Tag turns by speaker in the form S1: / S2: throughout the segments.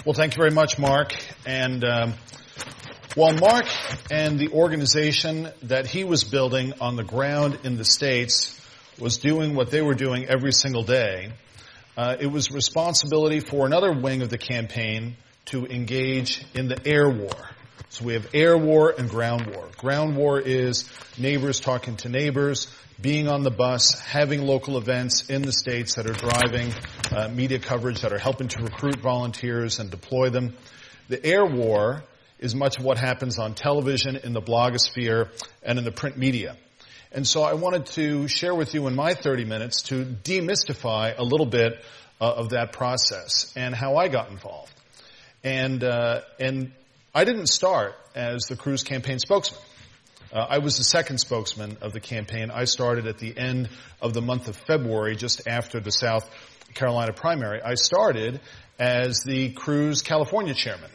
S1: Well, thank you very much, Mark. And while Mark and the organization that he was building on the ground in the States was doing what they were doing every single day, it was responsibility for another wing of the campaign to engage in the air war. So we have air war and ground war. Ground war is neighbors talking to neighbors, being on the bus, having local events in the states that are driving media coverage, that are helping to recruit volunteers and deploy them. The air war is much of what happens on television, in the blogosphere, and in the print media. And so I wanted to share with you in my 30 minutes to demystify a little bit of that process and how I got involved. And I didn't start as the Cruz campaign spokesman. I was the second spokesman of the campaign. I started at the end of the month of February, just after the South Carolina primary. I started as the Cruz California chairman.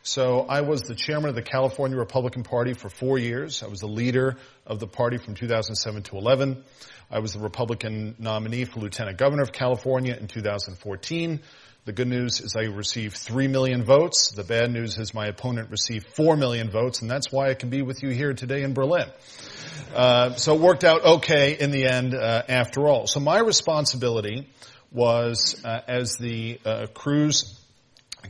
S1: So I was the chairman of the California Republican Party for 4 years. I was the leader of the party from 2007 to 11. I was the Republican nominee for Lieutenant Governor of California in 2014. The good news is I received 3 million votes. The bad news is my opponent received 4 million votes, and that's why I can be with you here today in Berlin. So it worked out okay in the end after all. So my responsibility was, as the Cruz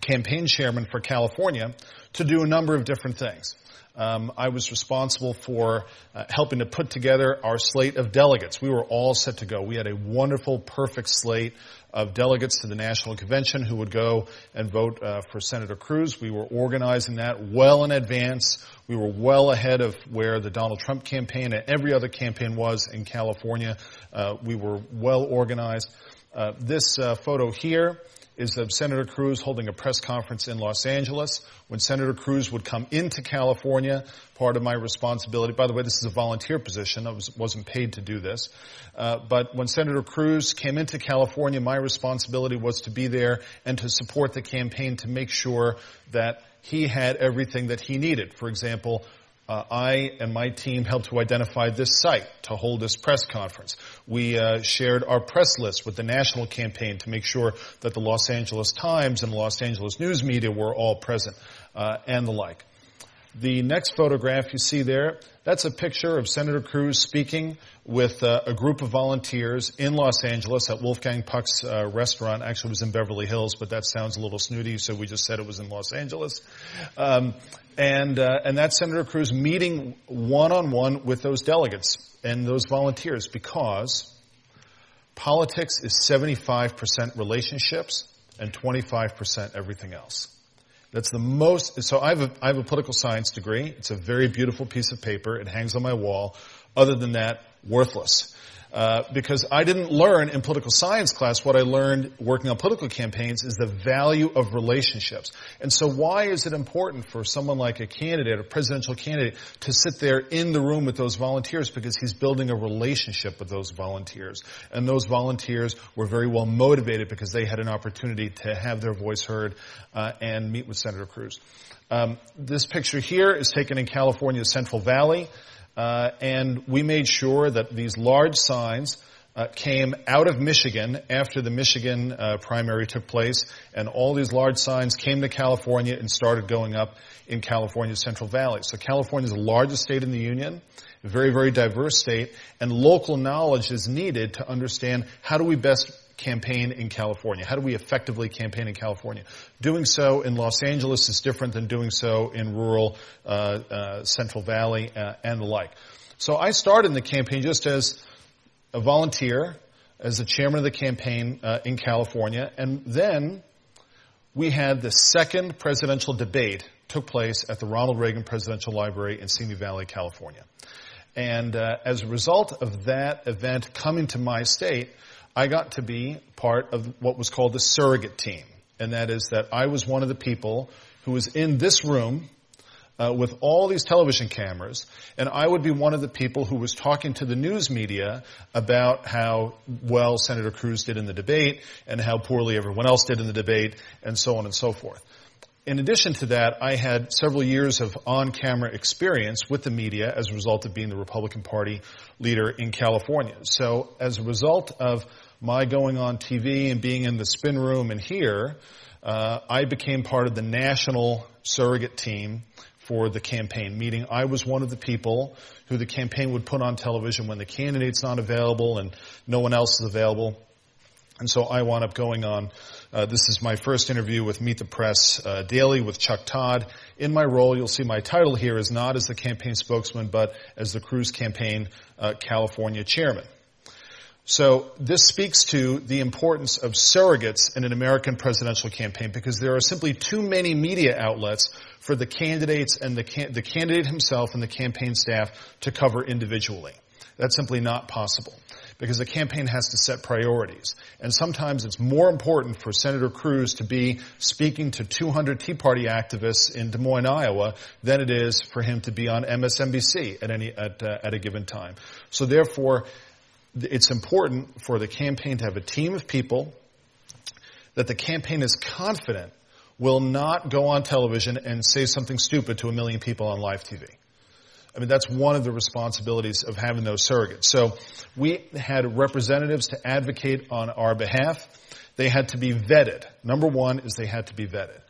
S1: campaign chairman for California, to do a number of different things. I was responsible for helping to put together our slate of delegates. We were all set to go. We had a wonderful, perfect slate of delegates to the National Convention who would go and vote for Senator Cruz. We were organizing that well in advance. We were well ahead of where the Donald Trump campaign and every other campaign was in California. We were well organized. This photo here is of Senator Cruz holding a press conference in Los Angeles. When Senator Cruz would come into California, part of my responsibility, by the way, this is a volunteer position. I wasn't paid to do this. But when Senator Cruz came into California, my responsibility was to be there and to support the campaign to make sure that he had everything that he needed. For example, I and my team helped to identify this site to hold this press conference. We shared our press list with the national campaign to make sure that the Los Angeles Times and the Los Angeles news media were all present, and the like. The next photograph you see there, that's a picture of Senator Cruz speaking with a group of volunteers in Los Angeles at Wolfgang Puck's restaurant. Actually, it was in Beverly Hills, but that sounds a little snooty, so we just said it was in Los Angeles. And that's Senator Cruz meeting one-on-one with those delegates and those volunteers, because politics is 75% relationships and 25% everything else. That's the most. So I have a political science degree. It's a very beautiful piece of paper. It hangs on my wall. Other than that, worthless. Because I didn't learn in political science class what I learned working on political campaigns is the value of relationships. And so why is it important for someone like a candidate, a presidential candidate, to sit there in the room with those volunteers? Because he's building a relationship with those volunteers. And those volunteers were very well motivated because they had an opportunity to have their voice heard and meet with Senator Cruz. This picture here is taken in California's Central Valley. And we made sure that these large signs came out of Michigan after the Michigan primary took place, and all these large signs came to California and started going up in California's Central Valley. So California is the largest state in the union, a very, very diverse state, and local knowledge is needed to understand how do we best campaign in California? How do we effectively campaign in California? Doing so in Los Angeles is different than doing so in rural Central Valley and the like. So I started in the campaign just as a volunteer, as the chairman of the campaign in California, and then we had the second presidential debate took place at the Ronald Reagan Presidential Library in Simi Valley, California. And as a result of that event coming to my state, I got to be part of what was called the surrogate team. And that is that I was one of the people who was in this room with all these television cameras, and I would be one of the people who was talking to the news media about how well Senator Cruz did in the debate and how poorly everyone else did in the debate, and so on and so forth. In addition to that, I had several years of on-camera experience with the media as a result of being the Republican Party leader in California. So as a result of my going on TV and being in the spin room and here, I became part of the national surrogate team for the campaign, meaning I was one of the people who the campaign would put on television when the candidate's not available and no one else is available. And so I wound up going on. This is my first interview with Meet the Press Daily with Chuck Todd. In my role, you'll see my title here is not as the campaign spokesman, but as the Cruz campaign California chairman. So this speaks to the importance of surrogates in an American presidential campaign, because there are simply too many media outlets for the candidates and the candidate himself and the campaign staff to cover individually. That's simply not possible, because the campaign has to set priorities. And sometimes it's more important for Senator Cruz to be speaking to 200 Tea Party activists in Des Moines, Iowa, than it is for him to be on MSNBC at a given time. So therefore, it's important for the campaign to have a team of people that the campaign is confident will not go on television and say something stupid to 1 million people on live TV. I mean, that's one of the responsibilities of having those surrogates. So we had representatives to advocate on our behalf. They had to be vetted. Number one is they had to be vetted,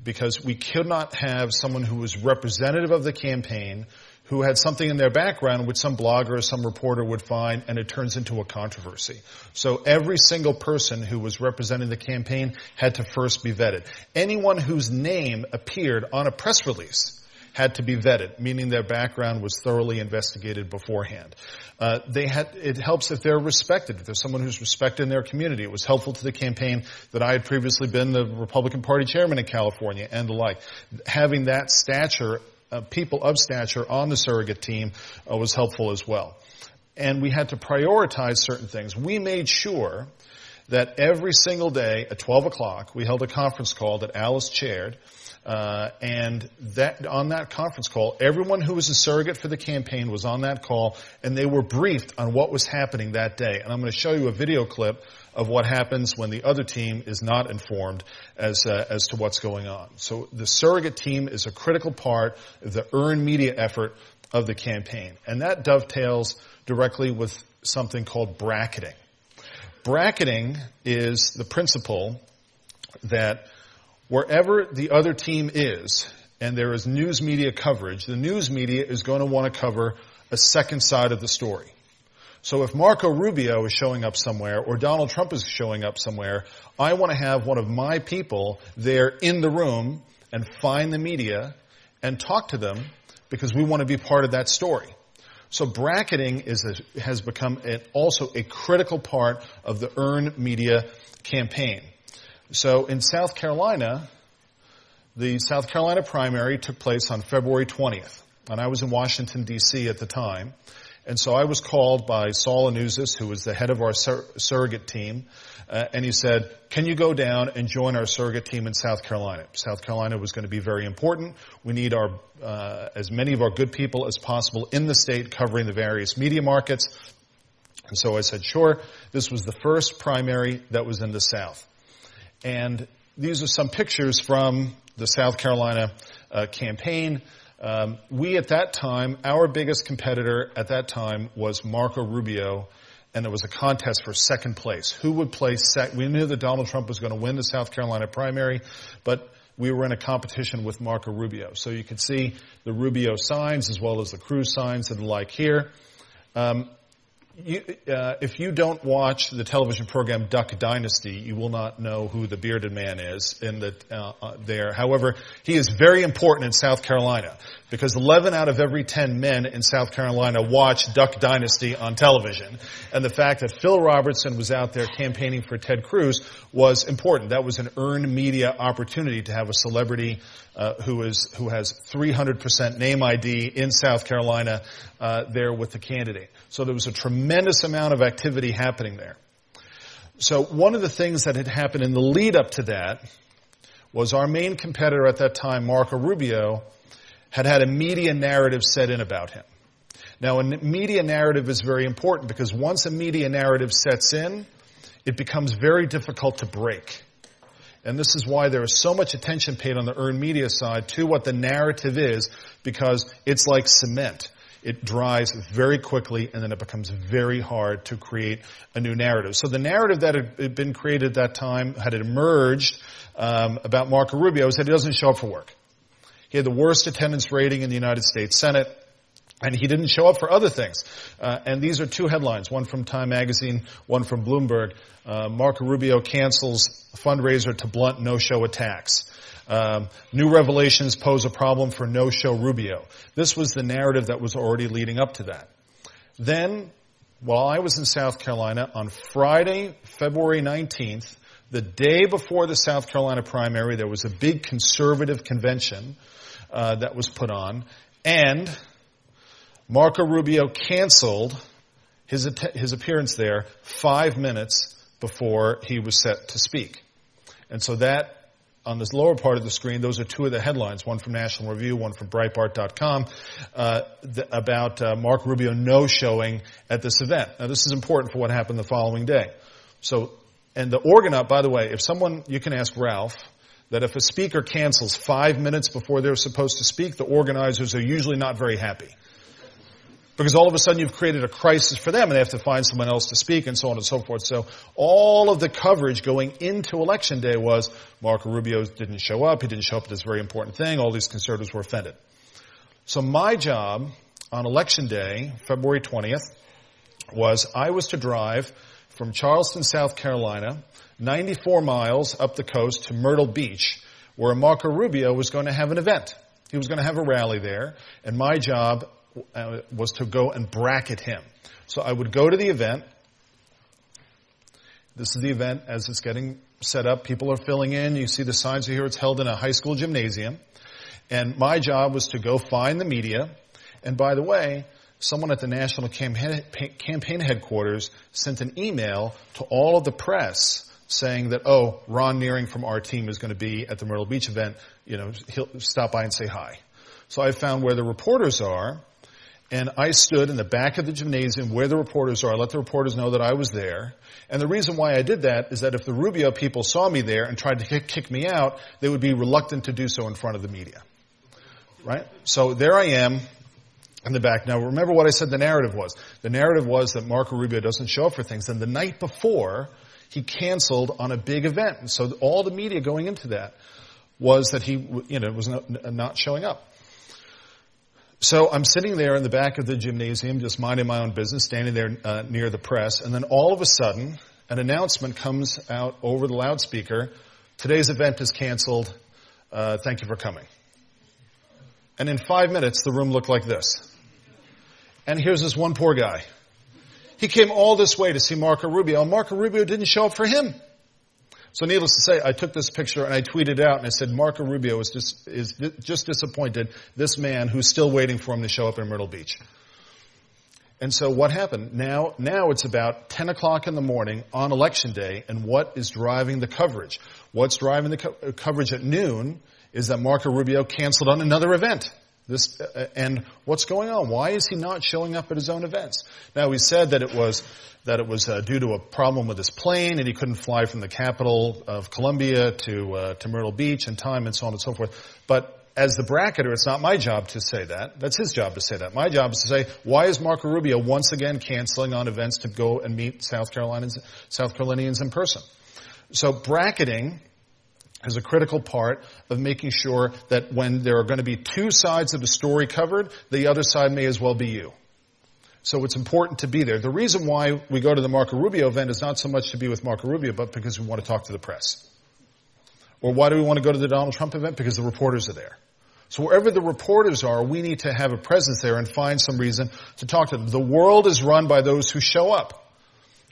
S1: because we could not have someone who was representative of the campaign who had something in their background which some blogger or some reporter would find, and it turns into a controversy. So every single person who was representing the campaign had to first be vetted. Anyone whose name appeared on a press release had to be vetted, meaning their background was thoroughly investigated beforehand. It helps if they're respected, if there's someone who's respected in their community. It was helpful to the campaign that I had previously been the Republican Party chairman in California and the like. Having that stature, people of stature on the surrogate team was helpful as well. And we had to prioritize certain things. We made sure that every single day at 12 o'clock, we held a conference call that Alice chaired, and that on that conference call, everyone who was a surrogate for the campaign was on that call, and they were briefed on what was happening that day. And I'm going to show you a video clip of what happens when the other team is not informed as to what's going on. So the surrogate team is a critical part of the earned media effort of the campaign. And that dovetails directly with something called bracketing. Bracketing is the principle that wherever the other team is and there is news media coverage, the news media is going to want to cover a second side of the story. So if Marco Rubio is showing up somewhere or Donald Trump is showing up somewhere, I want to have one of my people there in the room and find the media and talk to them, because we want to be part of that story. So bracketing has become also a critical part of the earned media campaign. So in South Carolina, the South Carolina primary took place on February 20th, and I was in Washington, D.C. at the time. And so I was called by Saul Anuzis, who was the head of our surrogate team, and he said, can you go down and join our surrogate team in South Carolina? South Carolina was going to be very important. We need as many of our good people as possible in the state covering the various media markets. And so I said, sure. This was the first primary that was in the South. And these are some pictures from the South Carolina campaign. We at that time, our biggest competitor at that time was Marco Rubio, and there was a contest for second place. Who would place second? We knew that Donald Trump was going to win the South Carolina primary, but we were in a competition with Marco Rubio. So you can see the Rubio signs as well as the Cruz signs and the like here. If you don't watch the television program Duck Dynasty, you will not know who the bearded man is there. However, he is very important in South Carolina, because 11 out of every 10 men in South Carolina watch Duck Dynasty on television. And the fact that Phil Robertson was out there campaigning for Ted Cruz was important. That was an earned media opportunity to have a celebrity who has 300% name ID in South Carolina there with the candidate. So there was a tremendous amount of activity happening there. So one of the things that had happened in the lead up to that was our main competitor at that time, Marco Rubio, had a media narrative set in about him. Now, a media narrative is very important, because once a media narrative sets in, it becomes very difficult to break. And this is why there is so much attention paid on the earned media side to what the narrative is, because it's like cement. it dries very quickly, and then it becomes very hard to create a new narrative. So the narrative that had been created at that time, had emerged about Marco Rubio, is that he doesn't show up for work. He had the worst attendance rating in the United States Senate, and he didn't show up for other things. And these are two headlines, one from Time Magazine, one from Bloomberg. Marco Rubio cancels fundraiser to blunt no-show attacks. New revelations pose a problem for no-show Rubio. This was the narrative that was already leading up to that. Then, while I was in South Carolina, on Friday, February 19th, the day before the South Carolina primary, there was a big conservative convention that was put on, and Marco Rubio canceled his appearance there 5 minutes before he was set to speak. And so that, on this lower part of the screen, those are two of the headlines, one from National Review, one from Breitbart.com, about Marco Rubio no-showing at this event. Now, this is important for what happened the following day. So, and the organizer, by the way, you can ask Ralph, that if a speaker cancels 5 minutes before they're supposed to speak, the organizers are usually not very happy. Because all of a sudden you've created a crisis for them and they have to find someone else to speak and so on and so forth. So all of the coverage going into Election Day was Marco Rubio didn't show up. He didn't show up at this very important thing. All these conservatives were offended. So my job on Election Day, February 20th, was I was to drive from Charleston, South Carolina, 94 miles up the coast to Myrtle Beach, where Marco Rubio was going to have an event. He was going to have a rally there, and my job was to go and bracket him. So I would go to the event. This is the event as it's getting set up. People are filling in. You see the signs here. It's held in a high school gymnasium. And my job was to go find the media. And by the way, someone at the National Campaign Headquarters sent an email to all of the press saying that, Ron Nehring from our team is going to be at the Myrtle Beach event. He'll stop by and say hi. So I found where the reporters are, and I stood in the back of the gymnasium where the reporters are. I let the reporters know that I was there. And the reason why I did that is that if the Rubio people saw me there and tried to kick me out, they would be reluctant to do so in front of the media. Right? So there I am in the back. Now remember what I said the narrative was. The narrative was that Marco Rubio doesn't show up for things. And the night before, he canceled on a big event. And so all the media going into that was that he was not showing up. So I'm sitting there in the back of the gymnasium, just minding my own business, standing there near the press, and then all of a sudden, an announcement comes out over the loudspeaker, today's event is canceled, thank you for coming. And in 5 minutes, the room looked like this. And here's this one poor guy. He came all this way to see Marco Rubio, and Marco Rubio didn't show up for him. So needless to say, I took this picture and I tweeted it out and I said, Marco Rubio is just disappointed, this man who's still waiting for him to show up in Myrtle Beach. And so what happened? Now it's about 10 o'clock in the morning on Election Day, and what is driving the coverage? What's driving the coverage at noon is that Marco Rubio canceled on another event. And what's going on? Why is he not showing up at his own events? Now, we said that it was due to a problem with his plane, and he couldn't fly from the capital of Colombia to Myrtle Beach in time, and so on and so forth. But as the bracketer, it's not my job to say that. That's his job to say that. My job is to say, why is Marco Rubio once again canceling on events to go and meet South Carolinians in person? So bracketing is a critical part of making sure that when there are going to be two sides of the story covered, the other side may as well be you. So it's important to be there. The reason why we go to the Marco Rubio event is not so much to be with Marco Rubio, but because we want to talk to the press. Or why do we want to go to the Donald Trump event? Because the reporters are there. So wherever the reporters are, we need to have a presence there and find some reason to talk to them. The world is run by those who show up.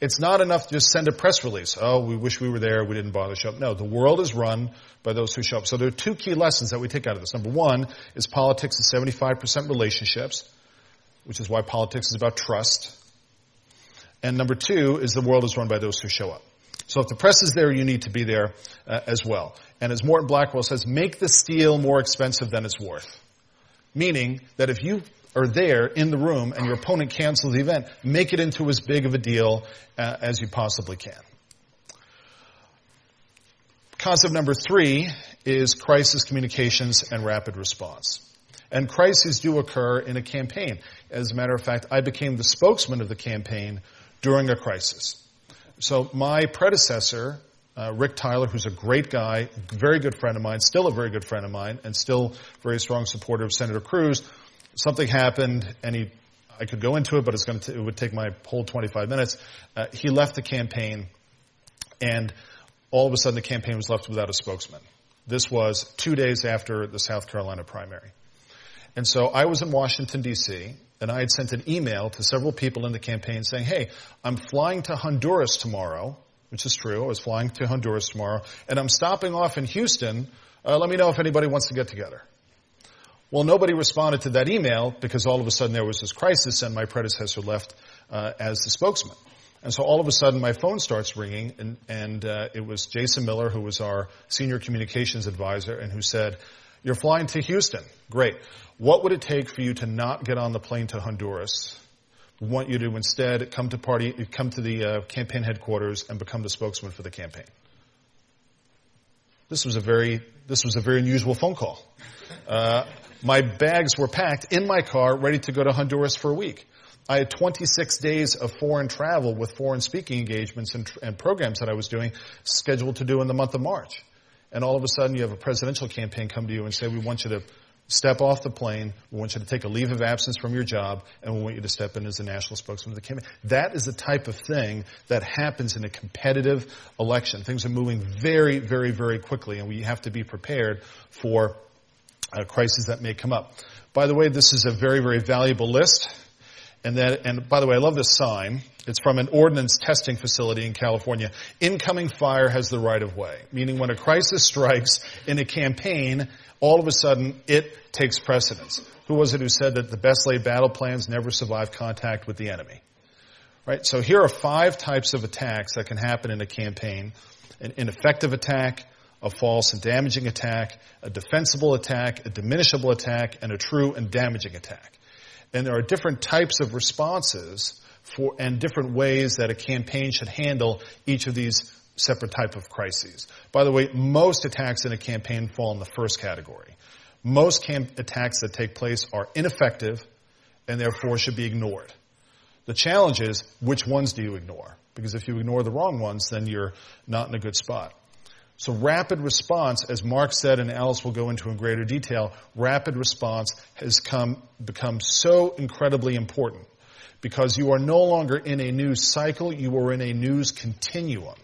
S1: It's not enough to just send a press release. We wish we were there. We didn't bother to show up. No, the world is run by those who show up. So there are two key lessons that we take out of this. Number one is politics is 75% relationships, which is why politics is about trust. And number two is the world is run by those who show up. So if the press is there, you need to be there as well. And as Morton Blackwell says, make the steal more expensive than it's worth. Meaning that if you are there in the room and your opponent cancels the event, make it into as big of a deal as you possibly can. Concept number 3 is crisis communications and rapid response. And crises do occur in a campaign. As a matter of fact, I became the spokesman of the campaign during a crisis. So my predecessor, Rick Tyler, who's a great guy, very good friend of mine, still a very good friend of mine, and still very strong supporter of Senator Cruz, something happened, and I could go into it, but it would take my whole 25 minutes. He left the campaign, and all of a sudden the campaign was left without a spokesman. This was 2 days after the South Carolina primary. And so I was in Washington, D.C., and I had sent an email to several people in the campaign saying, hey, I'm flying to Honduras tomorrow, which is true. I was flying to Honduras tomorrow, and I'm stopping off in Houston. Let me know if anybody wants to get together. Well, nobody responded to that email because all of a sudden there was this crisis and my predecessor left as the spokesman. And so all of a sudden my phone starts ringing, and it was Jason Miller, who was our senior communications advisor, and who said, you're flying to Houston. Great. What would it take for you to not get on the plane to Honduras? We want you to instead come to the campaign headquarters and become the spokesman for the campaign. This was a very unusual phone call. My bags were packed in my car, ready to go to Honduras for a week. I had 26 days of foreign travel with foreign speaking engagements and programs that I was doing, scheduled to do in the month of March. And all of a sudden you have a presidential campaign come to you and say, we want you to step off the plane, we want you to take a leave of absence from your job, and we want you to step in as the national spokesman of the campaign. That is the type of thing that happens in a competitive election. Things are moving very, very, very quickly, and we have to be prepared for crises that may come up. By the way, this is a very, very valuable list. And by the way, I love this sign. It's from an ordnance testing facility in California. Incoming fire has the right of way. Meaning when a crisis strikes in a campaign, all of a sudden it takes precedence. Who was it who said that the best laid battle plans never survive contact with the enemy? Right? So here are 5 types of attacks that can happen in a campaign. An ineffective attack, a false and damaging attack, a defensible attack, a diminishable attack, and a true and damaging attack. And there are different types of responses and different ways that a campaign should handle each of these separate type of crises. By the way, most attacks in a campaign fall in the first category. Most attacks that take place are ineffective and therefore should be ignored. The challenge is, which ones do you ignore? Because if you ignore the wrong ones, then you're not in a good spot. So rapid response, as Mark said, and Alice will go into in greater detail, rapid response has become so incredibly important because you are no longer in a news cycle, you are in a news continuum.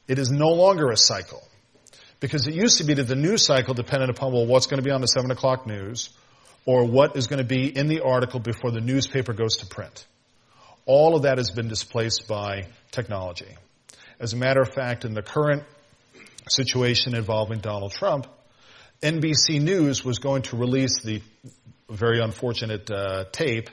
S1: It is no longer a cycle. Because it used to be that the news cycle depended upon, well, what's going to be on the 7 o'clock news, or what is going to be in the article before the newspaper goes to print. All of that has been displaced by technology. As a matter of fact, in the current situation involving Donald Trump, NBC News was going to release the very unfortunate tape,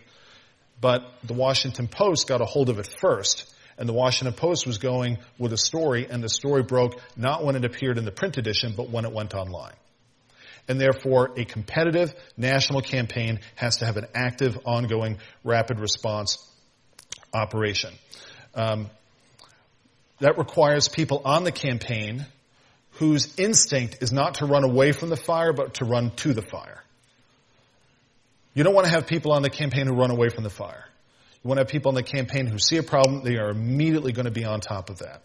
S1: but the Washington Post got a hold of it first. And the Washington Post was going with a story, and the story broke not when it appeared in the print edition, but when it went online. And therefore, a competitive national campaign has to have an active, ongoing, rapid response operation. That requires people on the campaign whose instinct is not to run away from the fire, but to run to the fire. You don't want to have people on the campaign who run away from the fire. You want to have people on the campaign who see a problem, they are immediately going to be on top of that.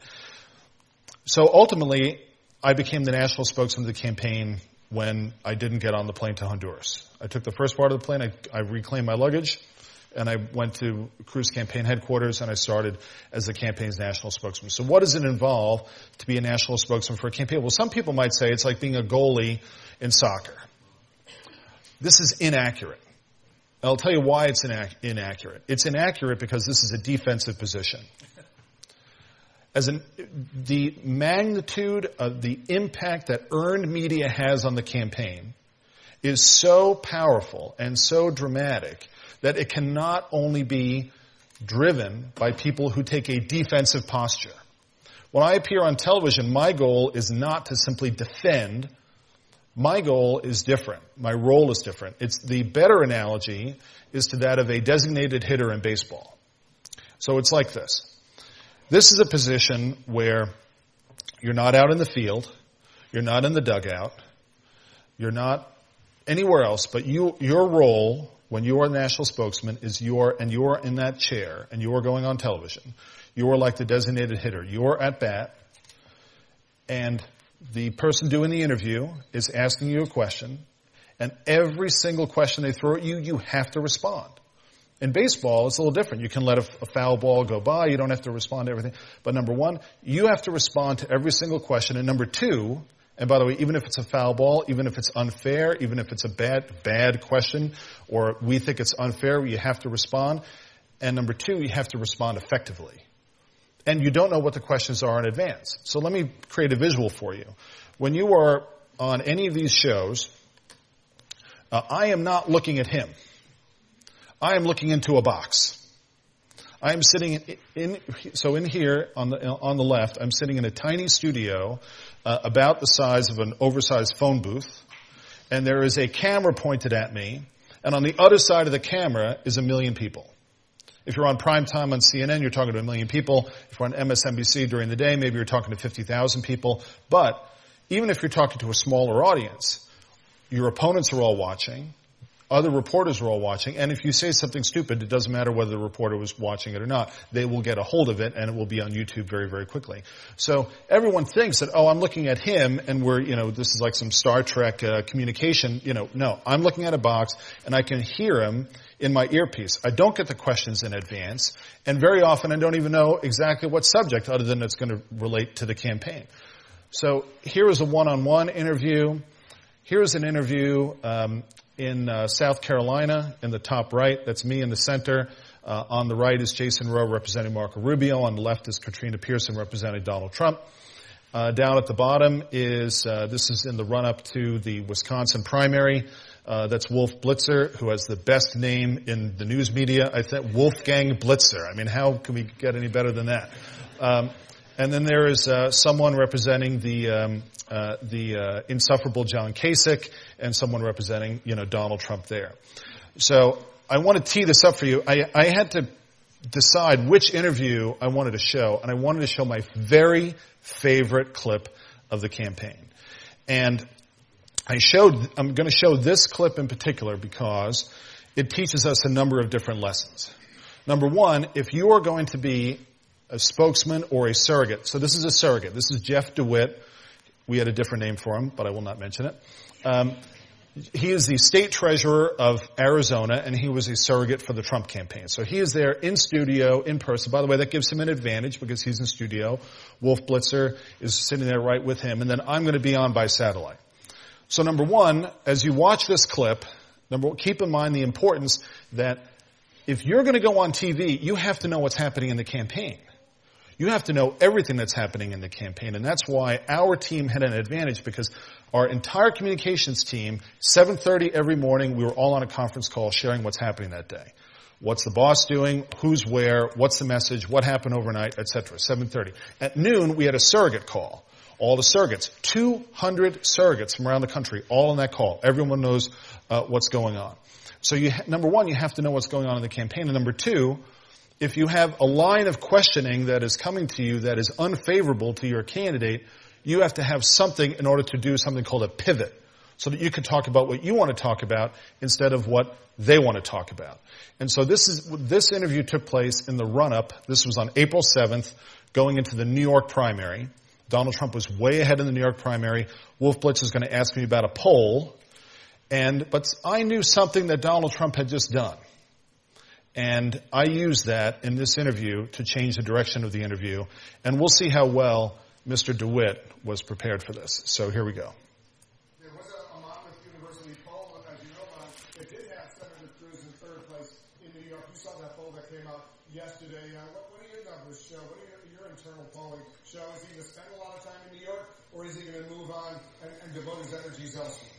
S1: So ultimately, I became the national spokesman of the campaign when I didn't get on the plane to Honduras. I took the first part of the plane, I reclaimed my luggage, and I went to Cruz campaign headquarters, and I started as the campaign's national spokesman. So what does it involve to be a national spokesman for a campaign? Well, some people might say it's like being a goalie in soccer. This is inaccurate. I'll tell you why it's inaccurate. It's inaccurate because this is a defensive position. The magnitude of the impact that earned media has on the campaign is so powerful and so dramatic that it cannot only be driven by people who take a defensive posture. When I appear on television, my goal is not to simply defend. My goal is different. My role is different. The better analogy is to that of a designated hitter in baseball. So it's like this. This is a position where you're not out in the field, you're not in the dugout, you're not anywhere else, but your role when you are a national spokesman is you're in that chair and you're going on television. You're like the designated hitter. You're at bat, and the person doing the interview is asking you a question, and every single question they throw at you, you have to respond. In baseball, it's a little different. You can let a foul ball go by. You don't have to respond to everything. But number one, you have to respond to every single question. And number two, and by the way, even if it's a foul ball, even if it's unfair, even if it's a bad question, or we think it's unfair, you have to respond. And number two, you have to respond effectively. And you don't know what the questions are in advance. So let me create a visual for you. When you are on any of these shows, I am not looking at him. I am looking into a box. I am sitting in here on the left, I'm sitting in a tiny studio about the size of an oversized phone booth, and there is a camera pointed at me, and on the other side of the camera is 1 million people. If you're on prime time on CNN, you're talking to 1 million people. If you're on MSNBC during the day, maybe you're talking to 50,000 people. But even if you're talking to a smaller audience, your opponents are all watching. Other reporters are all watching, and if you say something stupid, it doesn't matter whether the reporter was watching it or not. They will get a hold of it, and it will be on YouTube very, very quickly. So everyone thinks that, I'm looking at him, and this is like some Star Trek communication. No, I'm looking at a box, and I can hear him in my earpiece. I don't get the questions in advance, and very often I don't even know exactly what subject, other than it's going to relate to the campaign. So here is a one-on-one interview. Here's an interview in South Carolina in the top right. That's me in the center. On the right is Jason Rowe representing Marco Rubio. On the left is Katrina Pearson representing Donald Trump. Down at the bottom is, this is in the run-up to the Wisconsin primary. That's Wolf Blitzer, who has the best name in the news media. I think Wolfgang Blitzer. I mean, how can we get any better than that? And then there is someone representing the insufferable John Kasich, and someone representing, Donald Trump there. So I want to tee this up for you. I had to decide which interview I wanted to show, and I wanted to show my very favorite clip of the campaign. And I'm going to show this clip in particular because it teaches us a number of different lessons. Number one, if you are going to be a spokesman or a surrogate. So this is a surrogate. This is Jeff DeWitt. We had a different name for him, but I will not mention it. He is the state treasurer of Arizona, and he was a surrogate for the Trump campaign. So he is there in studio, in person. By the way, that gives him an advantage because he's in studio. Wolf Blitzer is sitting there right with him, and then I'm going to be on by satellite. So number one, as you watch this clip, keep in mind the importance that if you're going to go on TV, you have to know what's happening in the campaign. You have to know everything that's happening in the campaign, and that's why our team had an advantage, because our entire communications team, 7:30 every morning, we were all on a conference call sharing what's happening that day. What's the boss doing? Who's where? What's the message? What happened overnight? Etc. 7:30. At noon, we had a surrogate call. All the surrogates, 200 surrogates from around the country, all on that call. Everyone knows what's going on. So number one, you have to know what's going on in the campaign, and number two, if you have a line of questioning that is coming to you that is unfavorable to your candidate, you have to have something in order to do something called a pivot, so that you can talk about what you want to talk about instead of what they want to talk about. And so this interview took place in the run-up. This was on April 7th, going into the New York primary. Donald Trump was way ahead in the New York primary. Wolf Blitzer is going to ask me about a poll. But I knew something that Donald Trump had just done. And I used that in this interview to change the direction of the interview. And we'll see how well Mr. DeWitt was prepared for this. So here we go.
S2: There was a Monmouth University poll, as you know, it did have Senator Cruz in third place in New York. You saw that poll that came out yesterday. What do your numbers show? What do your internal polling show? Is he going to spend a lot of time in New York, or is he going to move on and devote his energies elsewhere?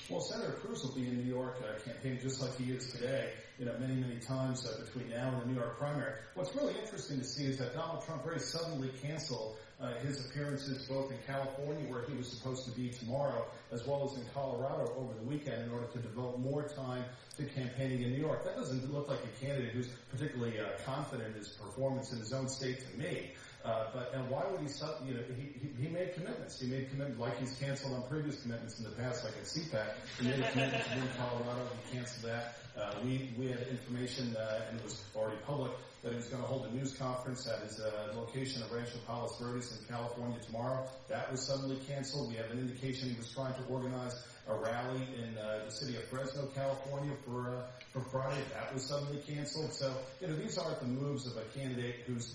S3: Well, Senator Cruz will be in New York campaigning just like he is today, many, many times between now and the New York primary. What's really interesting to see is that Donald Trump very suddenly canceled his appearances both in California, where he was supposed to be tomorrow, as well as in Colorado over the weekend in order to devote more time to campaigning in New York. That doesn't look like a candidate who's particularly confident in his performance in his own state to me. And why would he made commitments. He made commitments like he's canceled on previous commitments in the past, like at CPAC. He made a commitment to leave Colorado. He canceled that. We had information, and it was already public, that he was going to hold a news conference at his location of Rancho Palos Verdes in California tomorrow. That was suddenly canceled. We have an indication he was trying to organize a rally in the city of Fresno, California for Friday. That was suddenly canceled. So, these aren't the moves of a candidate who's,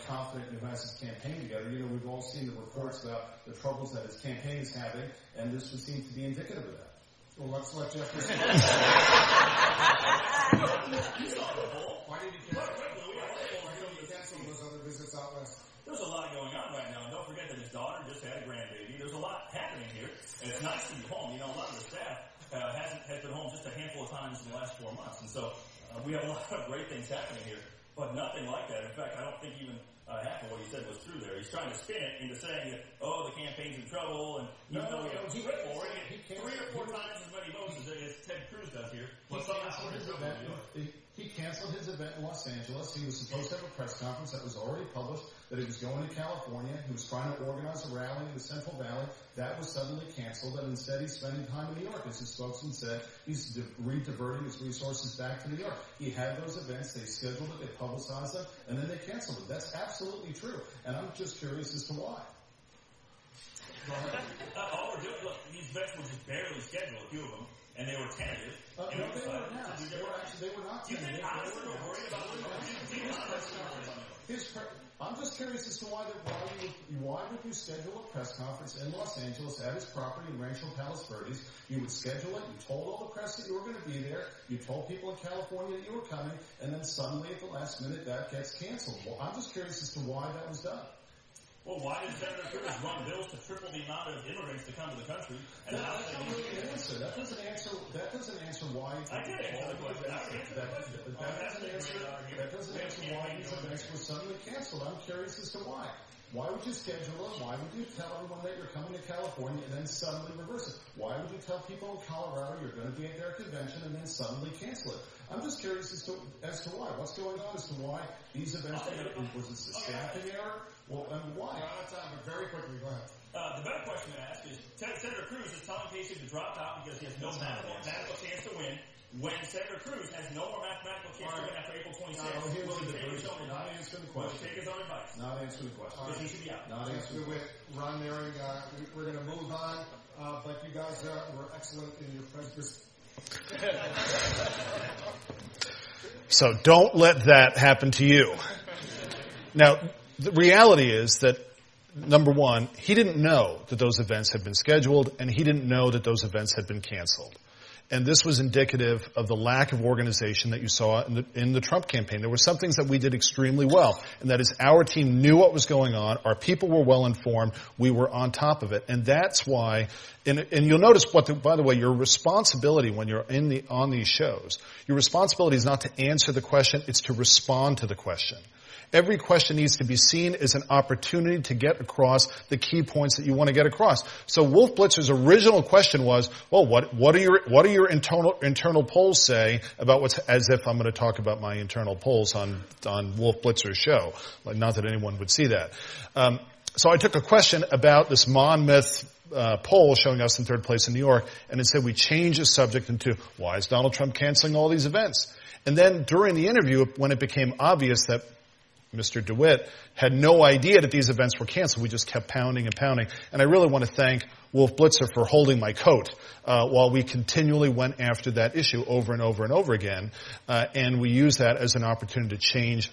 S3: confident and who has his campaign together. We've all seen the reports about the troubles that his campaign is having, and this would seem to be indicative of that.
S2: Well, let's let Jeff
S4: Why did he cancel those other visits out west?
S5: There's a lot going on right now, and don't forget that his daughter just had a grandbaby. There's a lot happening here, and it's nice to be home. A lot of the staff has been home just a handful of times in the last 4 months, and so we have a lot of great things happening here, but nothing like that. In fact, I don't think even half of what he said was true there. He's trying to spin it into saying that, the campaign's in trouble, and even though we have 3 or 4 times as many votes as Ted Cruz does here, but somehow we're in trouble in New York.
S3: He canceled his event in Los Angeles. He was supposed to have a press conference that was already published, that he was going to California. He was trying to organize a rally in the Central Valley. That was suddenly canceled, and instead he's spending time in New York. As his spokesman said, he's re-diverting his resources back to New York. He had those events. They scheduled it. They publicized them, and then they canceled it. That's absolutely true, and I'm just curious as to why.
S5: All we're doing, look, these events were just barely scheduled, a few of them, and they were tentative.
S3: No, they were not. They were not tentative.
S5: You think honestly we're worried about
S3: I'm just curious as to why would you schedule a press conference in Los Angeles at his property in Rancho Palos Verdes? You would schedule it. You told all the press that you were going to be there. You told people in California that you were coming, and then suddenly at the last minute that gets canceled. Well, I'm just curious as to why that was done.
S5: Well, why did Senator Cruz run bills to triple the amount of immigrants to come to the country? And
S3: that's not really an answer. That doesn't answer why.
S5: I can't answer the question.
S3: That doesn't answer why these events were suddenly canceled. I'm curious as to why. Why would you schedule it? Why would you tell everyone that you're coming to California and then suddenly reverse it? Why would you tell people in Colorado you're going to be at their convention and then suddenly cancel it? I'm just curious as to why. What's going on as to why these events was it a staffing error? Well, and why?
S2: We're out of time, but very quickly, go ahead.
S5: The better question to ask is, Senator Cruz is telling Casey to drop out because he has no mathematical chance to win. When Senator Cruz has no more mathematical chance to win after April 26th, will he take his own advice? Will he take his own advice?
S3: Not answering the question.
S5: Because he should be out.
S3: Not answering the question.
S2: Ron Nehring, we're going to move on, but you guys were excellent in your presence.
S1: So don't let that happen to you. Now, the reality is that, number one, he didn't know that those events had been scheduled, and he didn't know that those events had been canceled. And this was indicative of the lack of organization that you saw in the Trump campaign. There were some things that we did extremely well, and that is our team knew what was going on. Our people were well informed. We were on top of it, and that's why. And you'll notice, by the way, your responsibility when you're on these shows, your responsibility is not to answer the question; it's to respond to the question. Every question needs to be seen as an opportunity to get across the key points that you want to get across. So Wolf Blitzer's original question was, well, what do your internal polls say about what's, as if I'm going to talk about my internal polls on Wolf Blitzer's show. Like, not that anyone would see that. So I took a question about this Monmouth poll showing us in third place in New York, and it said we change the subject into, why is Donald Trump canceling all these events? And then during the interview, when it became obvious that Mr. DeWitt had no idea that these events were canceled, we just kept pounding and pounding. And I really want to thank Wolf Blitzer for holding my coat while we continually went after that issue over and over and over again. And we used that as an opportunity to change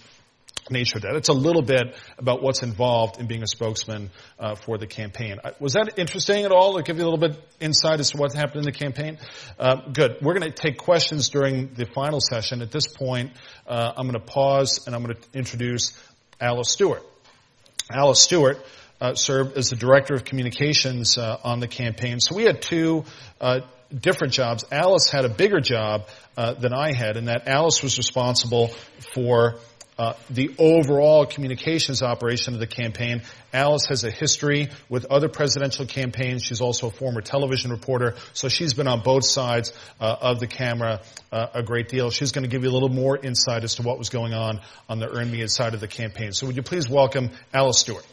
S1: nature of that. It's a little bit about what's involved in being a spokesman for the campaign. Was that interesting at all? To give you a little bit insight as to what happened in the campaign? Good. We're going to take questions during the final session. At this point, I'm going to pause and I'm going to introduce Alice Stewart. Alice Stewart served as the Director of Communications on the campaign. So we had two different jobs. Alice had a bigger job than I had, in that Alice was responsible for the overall communications operation of the campaign. Alice has a history with other presidential campaigns. She's also a former television reporter, so she's been on both sides of the camera a great deal. She's going to give you a little more insight as to what was going on the earned media side of the campaign. So would you please welcome Alice Stewart.